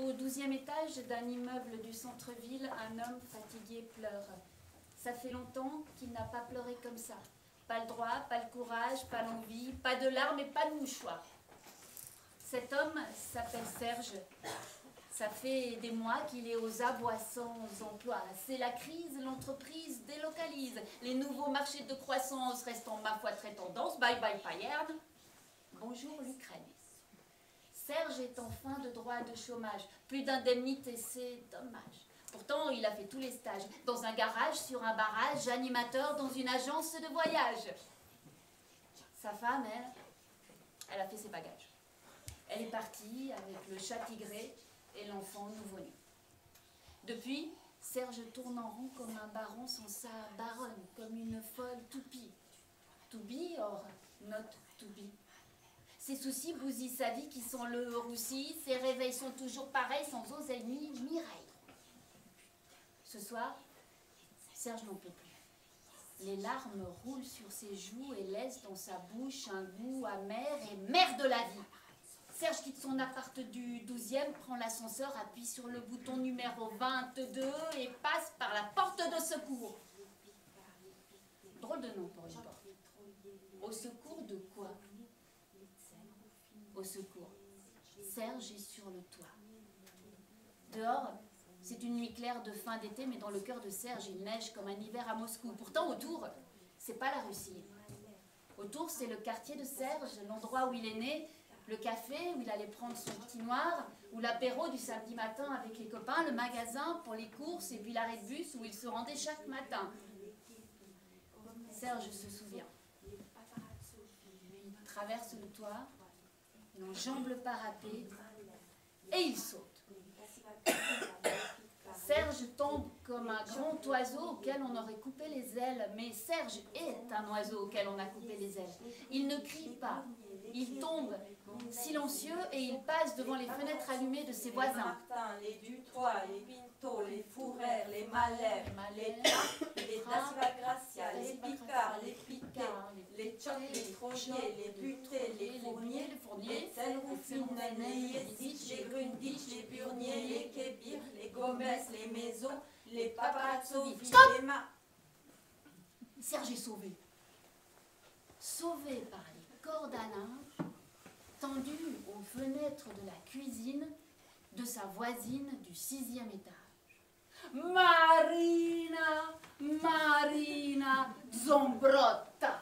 Au 12e étage d'un immeuble du centre-ville, un homme fatigué pleure. Ça fait longtemps qu'il n'a pas pleuré comme ça. Pas le droit, pas le courage, pas l'envie, pas de larmes et pas de mouchoirs. Cet homme s'appelle Serge. Ça fait des mois qu'il est aux abois sans emploi. C'est la crise, l'entreprise délocalise. Les nouveaux marchés de croissance restent ma foi très tendance. Bye bye Bayern. Bonjour l'Ukraine. Serge est en fin de droit de chômage. Plus d'indemnité, c'est dommage. Pourtant, il a fait tous les stages. Dans un garage, sur un barrage, animateur dans une agence de voyage. Sa femme, elle a fait ses bagages. Elle est partie avec le chat tigré et l'enfant nouveau-né. Depuis, Serge tourne en rond comme un baron sans sa baronne, comme une folle toupie. To be or not to be. Ses soucis bousillent sa vie qui sent le roussi, ses réveils sont toujours pareils sans oseille ni Mireille. Ce soir, Serge n'en peut plus. Les larmes roulent sur ses joues et laissent dans sa bouche un goût amer et merde de la vie. Serge quitte son appart du 12e, prend l'ascenseur, appuie sur le bouton numéro 22 et passe par la porte de secours. Drôle de nom pour une porte. Au secours de quoi? Au secours. Serge est sur le toit. Dehors, c'est une nuit claire de fin d'été, mais dans le cœur de Serge, il neige comme un hiver à Moscou. Pourtant, autour, c'est pas la Russie. Autour, c'est le quartier de Serge, l'endroit où il est né, le café où il allait prendre son petit noir, ou l'apéro du samedi matin avec les copains, le magasin pour les courses et puis l'arrêt de bus où il se rendait chaque matin. Serge se souvient. Il traverse le toit, il enjambe le parapet et il saute. Serge tombe comme un grand oiseau auquel on aurait coupé les ailes, mais Serge est un oiseau auquel on a coupé les ailes. Il ne crie pas, il tombe silencieux et il passe devant les fenêtres allumées de ses voisins. Les Dutoit, les Pinto, les Fourrères, les Malais, les Trappes, les Da Gracia, les Picards, les Piquets, les Tchocs, les Trogiers, les Butés, les Fourniers, les Selroufines, les Yézich, les Grunditch, les Burniers, les Kébirs, les Gomez, les Maisons, les Paparazzo, les Ma... Serge est sauvé. Sauvé par les cordes à linge tendues aux fenêtres de la cuisine de sa voisine du 6e étage. Marina, Marina Zambrotta.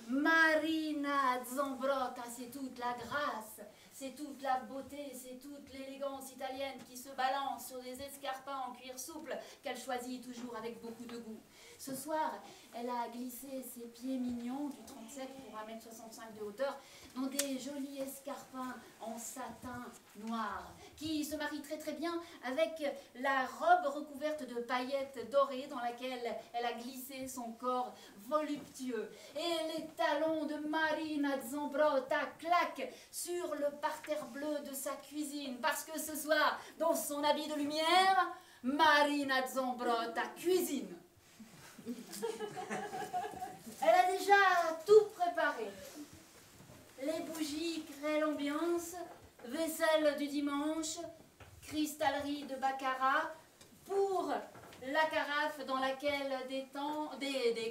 Marina Zambrotta, c'est toute la grâce, c'est toute la beauté, c'est toute l'élégance italienne qui se balance sur des escarpins en cuir souple qu'elle choisit toujours avec beaucoup de goût. Ce soir, elle a glissé ses pieds mignons du 37 pour 1,65 m de hauteur dans des jolis escarpins en satin noir qui se marient très très bien avec la robe recouverte de paillettes dorées dans laquelle elle a glissé son corps voluptueux. Et les talons de Marina Zambrotta claquent sur le parterre bleu de sa cuisine parce que ce soir, dans son habit de lumière, Marina Zambrotta cuisine. Elle a déjà tout préparé. Les bougies créent l'ambiance, vaisselle du dimanche, cristallerie de baccarat pour la carafe dans laquelle des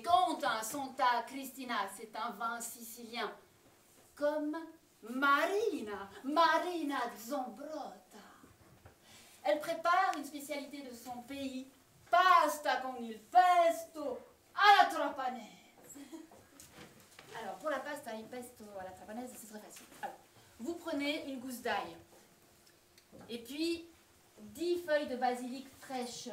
contes sont à Cristina. C'est un vin sicilien. Comme Marina Zambrotta. Elle prépare une spécialité de son pays, pasta con il pesto à la trapanese. Alors, pour la pasta il pesto à la trapanese, c'est très facile. Alors, vous prenez une gousse d'ail, et puis 10 feuilles de basilic fraîches,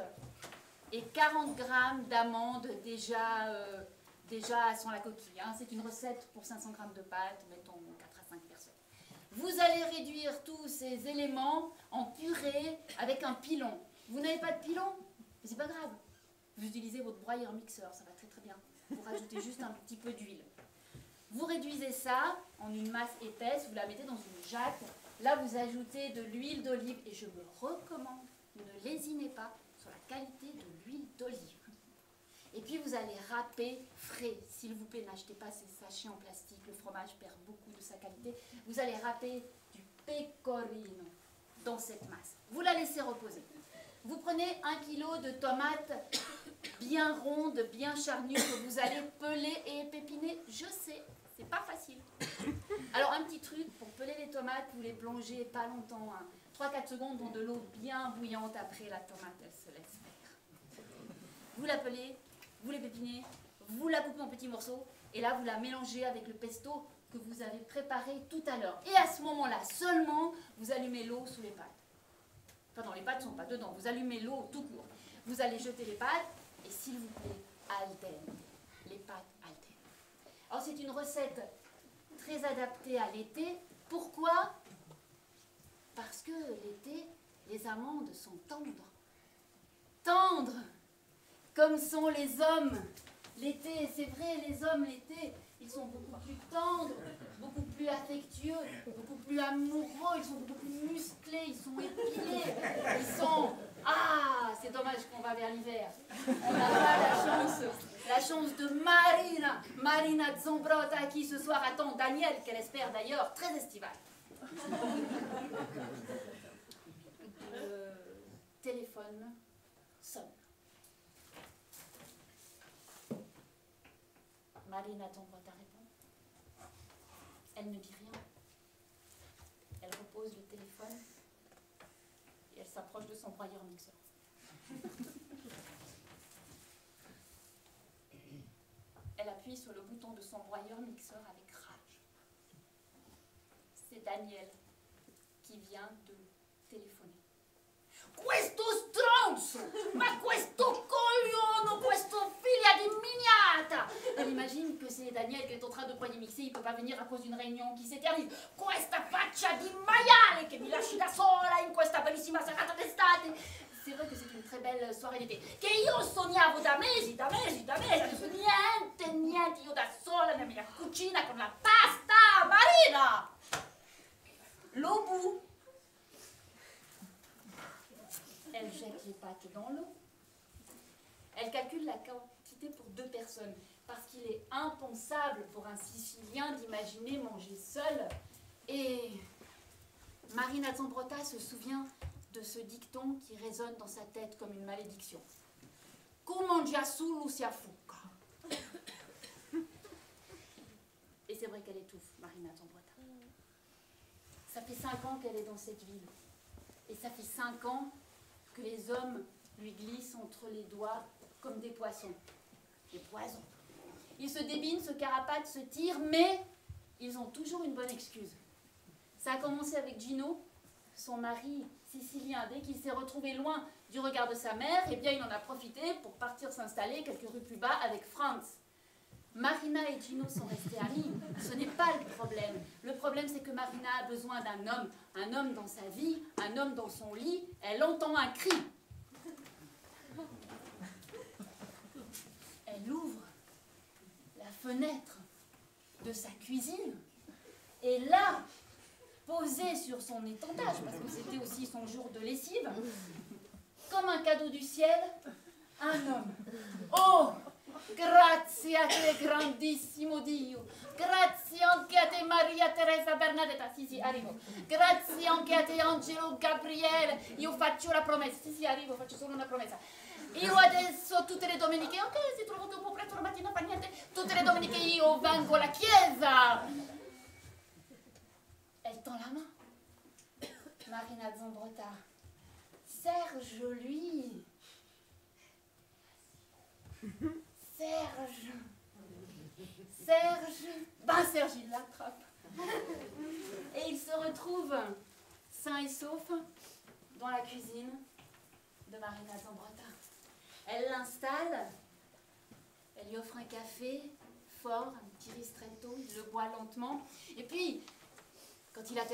et 40 g d'amandes déjà sans la coquille. Hein. C'est une recette pour 500 g de pâtes, mettons 4 à 5 personnes. Vous allez réduire tous ces éléments en purée avec un pilon. Vous n'avez pas de pilon? Mais c'est pas grave. Vous utilisez votre broyeur mixeur, ça va très très bien. Vous rajoutez juste un petit peu d'huile. Vous réduisez ça en une masse épaisse, vous la mettez dans une jatte. Là, vous ajoutez de l'huile d'olive. Et je me recommande, ne lésinez pas sur la qualité de l'huile d'olive. Et puis, vous allez râper frais. S'il vous plaît, n'achetez pas ces sachets en plastique. Le fromage perd beaucoup de sa qualité. Vous allez râper du pecorino. dans cette masse. Vous la laissez reposer. Vous prenez 1 kg de tomates bien rondes, bien charnues, que vous allez peler et épépiner. Je sais, c'est pas facile. Alors un petit truc, pour peler les tomates, vous les plongez pas longtemps, hein, 3-4 secondes dans de l'eau bien bouillante. Après la tomate, elle se laisse faire. Vous la pelez, vous l'épépinez, vous la coupez en petits morceaux, et là vous la mélangez avec le pesto que vous avez préparé tout à l'heure. Et à ce moment-là seulement, vous allumez l'eau sous les pâtes. Enfin non, les pâtes ne sont pas dedans, vous allumez l'eau tout court. Vous allez jeter les pâtes, et s'il vous plaît, al dente. Les pâtes al dente. Alors c'est une recette très adaptée à l'été. Pourquoi? Parce que l'été, les amandes sont tendres. Tendres, comme sont les hommes. L'été, c'est vrai, les hommes, l'été, ils sont beaucoup plus tendres, beaucoup plus affectueux, beaucoup plus amoureux, ils sont beaucoup plus musclés, ils sont épilés, ils sont... Ah, c'est dommage qu'on va vers l'hiver. On n'a pas la chance de Marina Zambrotta, qui ce soir attend Daniel, qu'elle espère d'ailleurs très estival. Le téléphone sonne. Marina Zambrotta répond. Elle ne dit rien. Elle repose le téléphone et elle s'approche de son broyeur mixeur. Elle appuie sur le bouton de son broyeur mixeur avec rage. C'est Daniel qui vient de téléphoner. Questo stronzo! Ma questo coglione! Questo figlia di mignata! Elle imagine que c'est Daniel qui est en train de broyer mixer, il ne peut pas venir à cause d'une réunion qui s'éternise. Questa faccia di maiale che mi lasci da sola in questa bellissima serata d'estate! C'est vrai que c'est une très belle soirée d'été. Che io sognavo da mesi, niente, io da sola nella mia cucina con la pasta, Marina! L'obus. Elle jette les pâtes dans l'eau. Elle calcule la quantité pour 2 personnes. Parce qu'il est impensable pour un Sicilien d'imaginer manger seul. Et Marina Zambrotta se souvient de ce dicton qui résonne dans sa tête comme une malédiction. Cum mangia solo si affucca. Et c'est vrai qu'elle étouffe, Marina Zambrotta. Ça fait 5 ans qu'elle est dans cette ville. Et ça fait 5 ans que les hommes lui glissent entre les doigts comme des poissons. Des poisons. Ils se débinent, se carapatent, se tirent, mais ils ont toujours une bonne excuse. Ça a commencé avec Gino, son mari sicilien. Dès qu'il s'est retrouvé loin du regard de sa mère, eh bien il en a profité pour partir s'installer quelques rues plus bas avec Franz. Marina et Gino sont restés amis. Ce n'est pas le problème. Le problème, c'est que Marina a besoin un homme dans sa vie, un homme dans son lit. Elle entend un cri. Elle ouvre la fenêtre de sa cuisine et là, posé sur son étendage, parce que c'était aussi son jour de lessive, comme un cadeau du ciel, un homme. Oh, grazie a te, grandissimo Dio. Grazie anche a te, Maria Teresa Bernadetta. Sì, arrivo. Grazie anche a te, Angelo Gabriele. Io faccio la promessa. Sì, arrivo, faccio solo una promessa. Io adesso, tutte le domeniche, ok, si trovo che un po' presto la mattina, fa niente. Tutte le domeniche io vengo alla chiesa. Elle tend la main. Marina Zambrotta. Serge, lui. Serge. Ben Serge, il l'attrape. Et il se retrouve sain et sauf dans la cuisine de Marina Zambrotta. Elle l'installe, elle lui offre un café fort, un petit ristretto, il le boit lentement. Et puis, quand il a terminé,